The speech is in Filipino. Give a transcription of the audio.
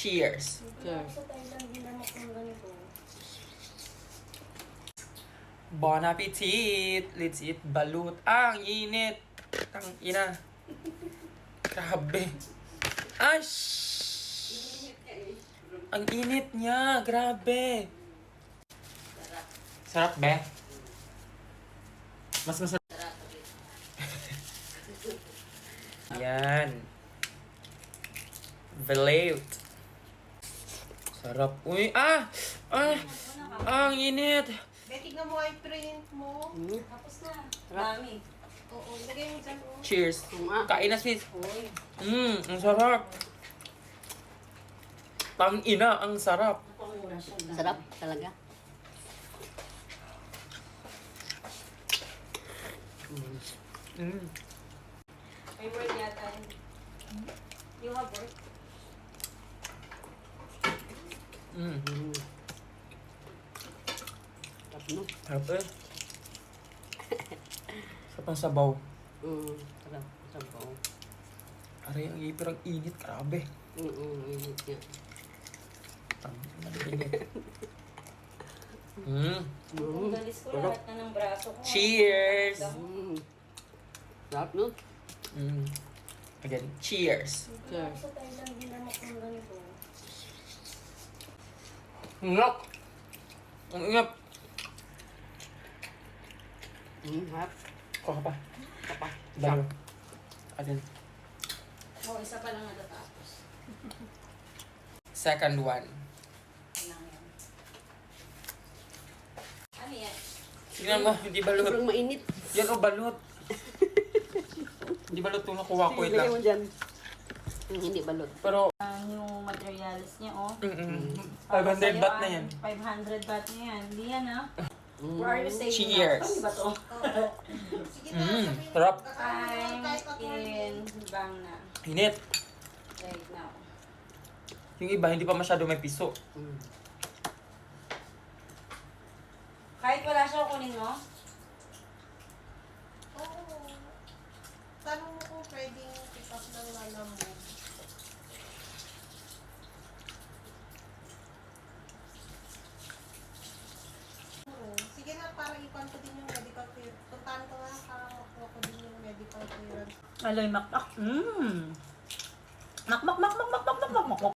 Cheers. Cheers. Sa Thailand, ginamak ng ganito. Bon appetit! Let's eat balut. Ang init! Ang ina. Grabe. Ash! Ang init niya. Grabe. Sarap, be? Mas masarap. Yan. Velout. Sarap. Uy, ang init. Tignan mo ay print mo. Tapos na. Dami. Oo, lagay mo dyan. Cheers. Kain na, sis. Uy. Ang sarap. Tang ina, ang sarap. Napamura siya. Sarap talaga. May word yata. You have word? Sarap no? Sarap eh. Sarap ang sabaw. Sarap. Sabaw. Aray, ang ipir ang init. Grabe. Init niya. Tang ina, ang init. Kung galis ko lahat na ng braso ko. Cheers! Sarap no? Again, cheers. Cheers. Sa Thailand, ginamak ng ganito. Ngak! Ang ingap. Harap. Kuha ka pa. Kapa. Dalawa. Again. Oh, isa pa lang natatapos. Second one. Kailangan yan. Ano yan? Tingnan mo, hindi balot. Sobrang mainit. Yan o, balot. Hindi balot itong nakuha ko. Wait Lagay lang. mo dyan. Hindi balot. Pero, Yung materials niya, oh. 500 baht na yan. 500 baht na yan. Hindi yan, ah. Where are you saying? Cheers. Ano ba to? Sige na, sabihin mo. Sarap. I'm Kahit ako in Bang na. Init. Right now. Yung iba, hindi pa masyado may piso. Kahit wala siya, kunin mo. Oo. Tanong mo kung pwedeng pick up ng lalamog. Oo. Sige na, para ipan ko din yung medical clearance. Puntahan ko nga, para makuha ko din yung medical clearance. Aloy, mak. Mak.